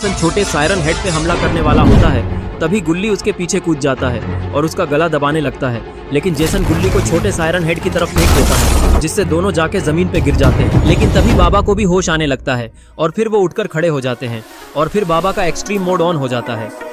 छोटे siren head पे हमला करने वाला होता है तभी गुल्ली उसके पीछे कूद जाता है और उसका गला दबाने लगता है, लेकिन जेसन गुल्ली को छोटे सायरन हेड की तरफ फेंक देता है जिससे दोनों जाके जमीन पे गिर जाते हैं। लेकिन तभी बाबा को भी होश आने लगता है और फिर वो उठकर खड़े हो जाते हैं और फिर बाबा का एक्सट्रीम मोड ऑन हो जाता है।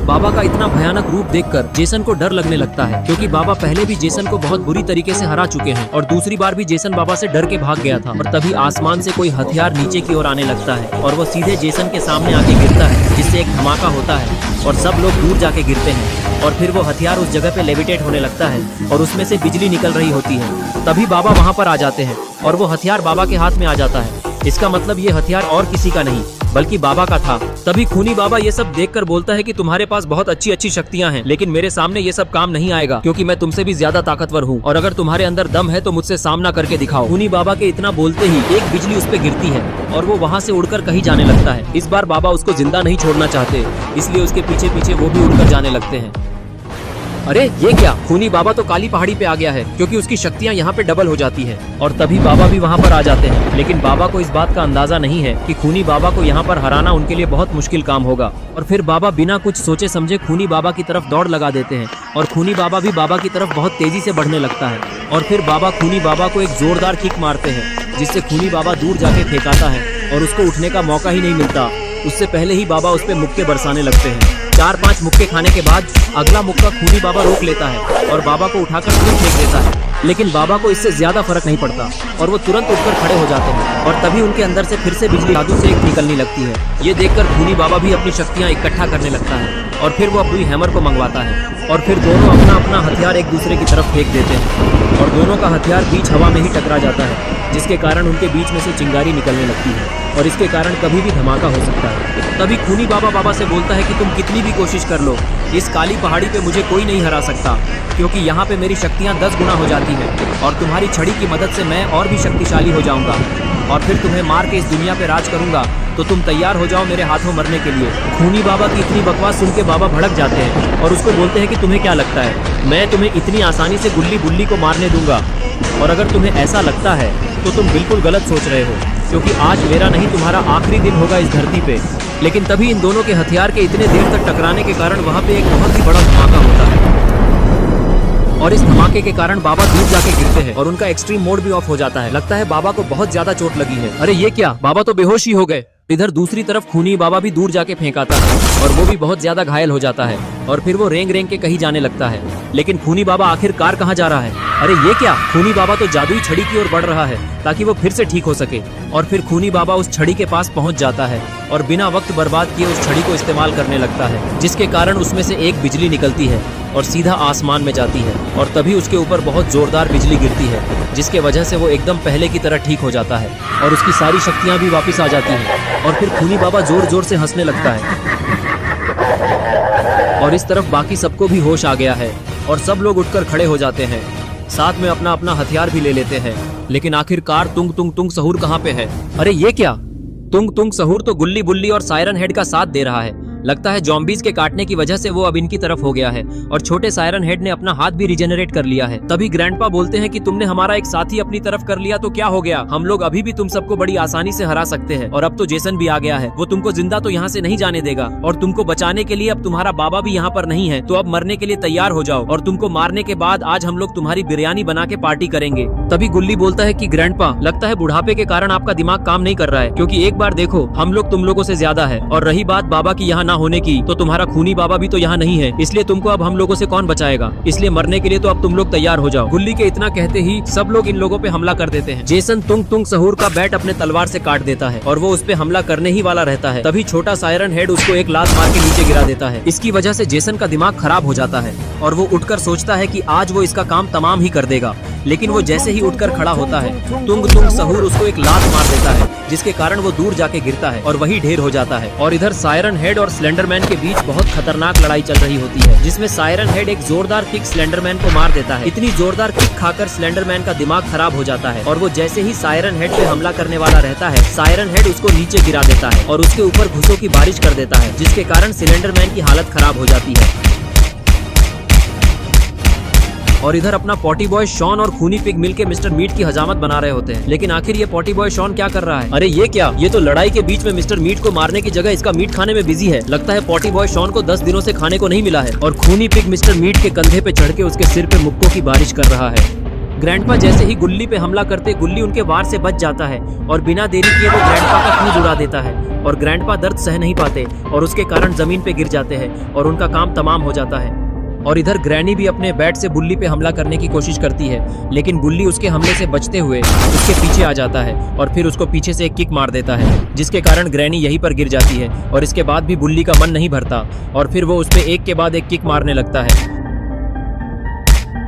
बाबा का इतना भयानक रूप देखकर जेसन को डर लगने लगता है, क्योंकि बाबा पहले भी जेसन को बहुत बुरी तरीके से हरा चुके हैं और दूसरी बार भी जेसन बाबा से डर के भाग गया था। और तभी आसमान से कोई हथियार नीचे की ओर आने लगता है और वो सीधे जेसन के सामने आके गिरता है, जिससे एक धमाका होता है और सब लोग दूर जाके गिरते हैं। और फिर वो हथियार उस जगह पे लेविटेट होने लगता है और उसमें से बिजली निकल रही होती है। तभी बाबा वहाँ पर आ जाते हैं और वो हथियार बाबा के हाथ में आ जाता है। इसका मतलब ये हथियार और किसी का नहीं बल्कि बाबा का था। तभी खूनी बाबा ये सब देखकर बोलता है कि तुम्हारे पास बहुत अच्छी अच्छी शक्तियां हैं, लेकिन मेरे सामने ये सब काम नहीं आएगा, क्योंकि मैं तुमसे भी ज्यादा ताकतवर हूँ और अगर तुम्हारे अंदर दम है तो मुझसे सामना करके दिखाओ। खूनी बाबा के इतना बोलते ही एक बिजली उस पे गिरती है और वो वहाँ से उड़कर कहीं जाने लगता है। इस बार बाबा उसको जिंदा नहीं छोड़ना चाहते, इसलिए उसके पीछे पीछे वो भी उड़कर जाने लगते हैं। अरे ये क्या, खूनी बाबा तो काली पहाड़ी पे आ गया है, क्योंकि उसकी शक्तियाँ यहाँ पे डबल हो जाती है। और तभी बाबा भी वहाँ पर आ जाते हैं, लेकिन बाबा को इस बात का अंदाजा नहीं है कि खूनी बाबा को यहाँ पर हराना उनके लिए बहुत मुश्किल काम होगा। और फिर बाबा बिना कुछ सोचे समझे खूनी बाबा की तरफ दौड़ लगा देते हैं और खूनी बाबा भी बाबा की तरफ बहुत तेजी से बढ़ने लगता है। और फिर बाबा खूनी बाबा को एक जोरदार किक मारते हैं, जिससे खूनी बाबा दूर जाके फेंकाता है और उसको उठने का मौका ही नहीं मिलता। उससे पहले ही बाबा उस पे मुक्के बरसाने लगते हैं। 4-5 मुक्के खाने के बाद अगला मुक्का खूनी बाबा रोक लेता है और बाबा को उठाकर दूर फेंक देता है, लेकिन बाबा को इससे ज्यादा फर्क नहीं पड़ता और वो तुरंत उठकर खड़े हो जाते हैं। और तभी उनके अंदर से फिर से बिजली जादू से निकलने लगती है। ये देखकर खूनी बाबा भी अपनी शक्तियाँ इकट्ठा करने लगता है और फिर वो अपनी हैमर को मंगवाता है और फिर दोनों अपना अपना हथियार एक दूसरे की तरफ फेंक देते हैं और दोनों का हथियार बीच हवा में ही टकरा जाता है, जिसके कारण उनके बीच में से चिंगारी निकलने लगती है और इसके कारण कभी भी धमाका हो सकता है। तभी खूनी बाबा बाबा से बोलता है कि तुम कितनी भी कोशिश कर लो, इस काली पहाड़ी पे मुझे कोई नहीं हरा सकता, क्योंकि यहाँ पे मेरी शक्तियाँ 10 गुना हो जाती हैं और तुम्हारी छड़ी की मदद से मैं और भी शक्तिशाली हो जाऊंगा और फिर तुम्हें मार के इस दुनिया पे राज करूंगा, तो तुम तैयार हो जाओ मेरे हाथों मरने के लिए। खूनी बाबा की इतनी बकवास सुन के बाबा भड़क जाते हैं और उसको बोलते हैं कि तुम्हें क्या लगता है मैं तुम्हें इतनी आसानी से गुल्ली बुल्ली को मारने दूंगा? और अगर तुम्हें ऐसा लगता है तो तुम बिल्कुल गलत सोच रहे हो, क्योंकि आज मेरा नहीं तुम्हारा आखिरी दिन होगा इस धरती पे। लेकिन तभी इन दोनों के हथियार के इतने देर तक टकराने के कारण वहाँ पे एक बहुत ही बड़ा धमाका होता है और इस धमाके के कारण बाबा दूर जाके गिरते हैं और उनका एक्सट्रीम मोड भी ऑफ हो जाता है। लगता है बाबा को बहुत ज्यादा चोट लगी है। अरे ये क्या, बाबा तो बेहोश ही हो गए। इधर दूसरी तरफ खूनी बाबा भी दूर जाके फेंकाता है और वो भी बहुत ज्यादा घायल हो जाता है और फिर वो रेंग रेंग के कहीं जाने लगता है। लेकिन खूनी बाबा आखिरकार कहाँ जा रहा है? अरे ये क्या, खूनी बाबा तो जादुई छड़ी की ओर बढ़ रहा है ताकि वो फिर से ठीक हो सके। और फिर खूनी बाबा उस छड़ी के पास पहुंच जाता है और बिना वक्त बर्बाद किए उस छड़ी को इस्तेमाल करने लगता है, जिसके कारण उसमें से एक बिजली निकलती है और सीधा आसमान में जाती है और तभी उसके ऊपर बहुत जोरदार बिजली गिरती है, जिसके वजह से वो एकदम पहले की तरह ठीक हो जाता है और उसकी सारी शक्तियाँ भी वापस आ जाती हैं। और फिर खूनी बाबा जोर जोर से हंसने लगता है और इस तरफ बाकी सबको भी होश आ गया है और सब लोग उठकर खड़े हो जाते हैं, साथ में अपना अपना हथियार भी ले लेते हैं। लेकिन आखिरकार तुंग तुंग तुंग सहूर कहाँ पे है? अरे ये क्या, तुंग तुंग सहूर तो गुल्ली बुल्ली और सायरन हेड का साथ दे रहा है। लगता है जॉम्बीज के काटने की वजह से वो अब इनकी तरफ हो गया है और छोटे सायरन हेड ने अपना हाथ भी रिजेनरेट कर लिया है। तभी ग्रैंडपा बोलते हैं कि तुमने हमारा एक साथी अपनी तरफ कर लिया तो क्या हो गया, हम लोग अभी भी तुम सबको बड़ी आसानी से हरा सकते हैं। और अब तो जेसन भी आ गया है, वो तुमको जिंदा तो यहाँ से नहीं जाने देगा और तुमको बचाने के लिए अब तुम्हारा बाबा भी यहाँ पर नहीं है, तो अब मरने के लिए तैयार हो जाओ और तुमको मारने के बाद आज हम लोग तुम्हारी बिरयानी बना के पार्टी करेंगे। तभी गुल्ली बोलता है कि ग्रैंडपा, लगता है बुढ़ापे के कारण आपका दिमाग काम नहीं कर रहा है, क्योंकि एक बार देखो हम लोग तुम लोगों से ज्यादा है और रही बात बाबा की यहाँ ना होने की, तो तुम्हारा खूनी बाबा भी तो यहाँ नहीं है, इसलिए तुमको अब हम लोगों से कौन बचाएगा, इसलिए मरने के लिए तो अब तुम लोग तैयार हो जाओ। गुल्ली के इतना कहते ही सब लोग इन लोगों पे हमला कर देते हैं। जेसन तुंग तुंग सहूर का बैट अपने तलवार से काट देता है और वो उस पे हमला करने ही वाला रहता है। तभी छोटा सायरन हेड उसको एक लात मार के नीचे गिरा देता है। इसकी वजह से जेसन का दिमाग खराब हो जाता है और वो उठकर सोचता है कि आज वो इसका काम तमाम ही कर देगा, लेकिन वो जैसे ही उठकर खड़ा होता है तुंग तुंग सहूर उसको एक लात मार देता है, जिसके कारण वो दूर जाके गिरता है और वही ढेर हो जाता है। और इधर सायरन हेड और स्लेंडरमैन के बीच बहुत खतरनाक लड़ाई चल रही होती है, जिसमें सायरन हेड एक जोरदार किक स्लेंडरमैन को मार देता है। इतनी जोरदार किक खाकर स्लेंडरमैन का दिमाग खराब हो जाता है और वो जैसे ही सायरन हेड पे हमला करने वाला रहता है, सायरन हेड उसको नीचे गिरा देता है और उसके ऊपर घुसों की बारिश कर देता है, जिसके कारण स्लेंडरमैन की हालत खराब हो जाती है। और इधर अपना पॉटी बॉय शॉन और खूनी पिग मिलके मिस्टर मीट की हजामत बना रहे होते हैं। लेकिन आखिर ये पॉटी बॉय शॉन क्या कर रहा है? अरे ये क्या, ये तो लड़ाई के बीच में मिस्टर मीट को मारने की जगह इसका मीट खाने में बिजी है। लगता है पॉटी बॉय शॉन को 10 दिनों से खाने को नहीं मिला है। और खूनी पिग मिस्टर मीट के कंधे पे चढ़ के उसके सिर पे मुक्कों की बारिश कर रहा है। ग्रैंडपा जैसे ही गुल्ली पे हमला करते गुल्ली उनके वार से बच जाता है और बिना देरी किए वो ग्रैंडपा का खून उड़ा देता है और ग्रैंडपा दर्द सह नहीं पाते और उसके कारण जमीन पे गिर जाते हैं और उनका काम तमाम हो जाता है। और इधर ग्रैनी भी अपने बैट से बुल्ली पे हमला करने की कोशिश करती है, लेकिन बुल्ली उसके हमले से बचते हुए उसके पीछे आ जाता है और फिर उसको पीछे से एक किक मार देता है, जिसके कारण ग्रैनी यहीं पर गिर जाती है। और इसके बाद भी बुल्ली का मन नहीं भरता और फिर वो उस पे एक के बाद एक किक मारने लगता है।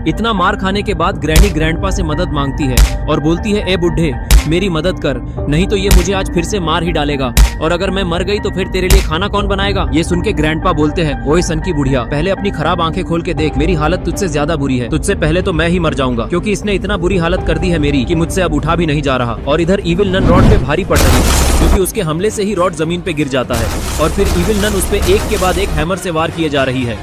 इतना मार खाने के बाद ग्रैनी ग्रैंडपा से मदद मांगती है और बोलती है, ए बुढ़े मेरी मदद कर, नहीं तो ये मुझे आज फिर से मार ही डालेगा और अगर मैं मर गई तो फिर तेरे लिए खाना कौन बनाएगा? ये सुन के ग्रैंडपा बोलते हैं, ओए सन की बुढ़िया, पहले अपनी खराब आंखें खोल के देख, मेरी हालत तुझसे ज्यादा बुरी है। तुझसे पहले तो मैं ही मर जाऊंगा, क्योंकि इसने इतना बुरी हालत कर दी है मेरी कि मुझसे अब उठा भी नहीं जा रहा। और इधर इविल नन रॉड पे भारी पड़ रही है, क्योंकि उसके हमले से ही रॉड जमीन पे गिर जाता है और फिर इविल नन उस पे एक के बाद एक हैमर से वार किए जा रही है।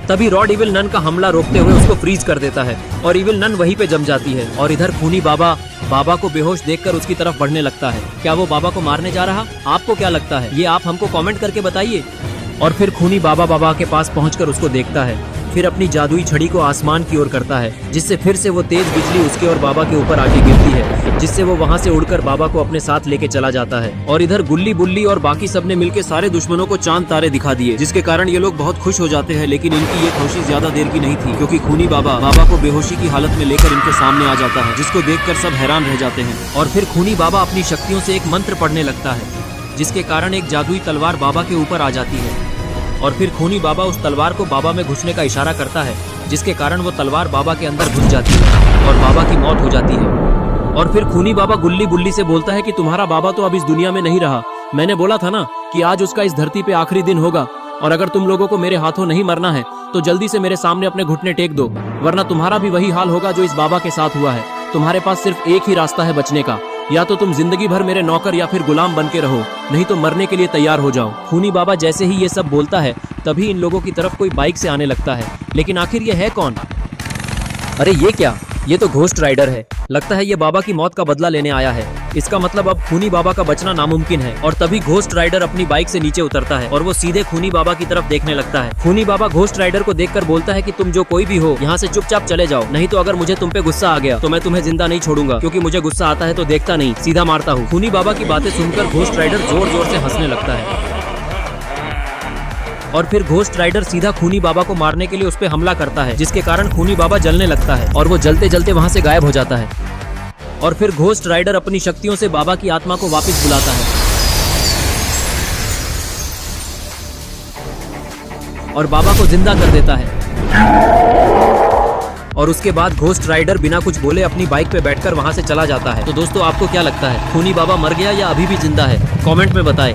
तभी रॉड इविल नन का हमला रोकते हुए उसको फ्रीज कर देता है और इविल नन वहीं पे जम जाती है। और इधर खूनी बाबा को बेहोश देखकर उसकी तरफ बढ़ने लगता है। क्या वो बाबा को मारने जा रहा? आपको क्या लगता है? ये आप हमको कमेंट करके बताइए। और फिर खूनी बाबा के पास पहुंचकर उसको देखता है, फिर अपनी जादुई छड़ी को आसमान की ओर करता है, जिससे फिर से वो तेज बिजली उसके और बाबा के ऊपर आके गिरती है, जिससे वो वहां से उड़कर बाबा को अपने साथ लेके चला जाता है। और इधर गुल्ली बुल्ली और बाकी सब ने मिलकर सारे दुश्मनों को चांद तारे दिखा दिए, जिसके कारण ये लोग बहुत खुश हो जाते हैं। लेकिन इनकी ये खुशी ज्यादा देर की नहीं थी, क्योंकि खूनी बाबा को बेहोशी की हालत में लेकर इनके सामने आ जाता है, जिसको देखकर सब हैरान रह जाते हैं। और फिर खूनी बाबा अपनी शक्तियों से एक मंत्र पढ़ने लगता है, जिसके कारण एक जादुई तलवार बाबा के ऊपर आ जाती है। और फिर खूनी बाबा उस तलवार को बाबा में घुसने का इशारा करता है, जिसके कारण वो तलवार बाबा के अंदर घुस जाती है और बाबा की मौत हो जाती है। और फिर खूनी बाबा गुल्ली बुल्ली से बोलता है कि तुम्हारा बाबा तो अब इस दुनिया में नहीं रहा, मैंने बोला था ना कि आज उसका इस धरती पे आखिरी दिन होगा, और अगर तुम लोगों को मेरे हाथों नहीं मरना है तो जल्दी से मेरे सामने अपने घुटने टेक दो, वरना तुम्हारा भी वही हाल होगा जो इस बाबा के साथ हुआ है। तुम्हारे पास सिर्फ एक ही रास्ता है बचने का, या तो तुम जिंदगी भर मेरे नौकर या फिर गुलाम बन के रहो, नहीं तो मरने के लिए तैयार हो जाओ। खूनी बाबा जैसे ही ये सब बोलता है तभी इन लोगों की तरफ कोई बाइक से आने लगता है, लेकिन आखिर ये है कौन? अरे ये क्या, ये तो घोस्ट राइडर है। लगता है ये बाबा की मौत का बदला लेने आया है। इसका मतलब अब खूनी बाबा का बचना नामुमकिन है। और तभी घोस्ट राइडर अपनी बाइक से नीचे उतरता है और वो सीधे खूनी बाबा की तरफ देखने लगता है। खूनी बाबा घोस्ट राइडर को देखकर बोलता है कि तुम जो कोई भी हो यहाँ से चुपचाप चले जाओ, नहीं तो अगर मुझे तुम पे गुस्सा आ गया तो मैं तुम्हें जिंदा नहीं छोड़ूंगा, क्योंकि मुझे गुस्सा आता है तो देखता नहीं, सीधा मारता हूँ। खूनी बाबा की बातें सुनकर घोस्ट राइडर जोर जोर से हंसने लगता है और फिर घोस्ट राइडर सीधा खूनी बाबा को मारने के लिए उस पे हमला करता है, जिसके कारण खूनी बाबा जलने लगता है और वो जलते जलते वहां से गायब हो जाता है। और फिर घोस्ट राइडर अपनी शक्तियों से बाबा की आत्मा को वापस बुलाता है और बाबा को जिंदा कर देता है। और उसके बाद घोस्ट राइडर बिना कुछ बोले अपनी बाइक पे बैठकर वहां से चला जाता है। तो दोस्तों आपको क्या लगता है, खूनी बाबा मर गया या अभी भी जिंदा है? कमेंट में बताएं।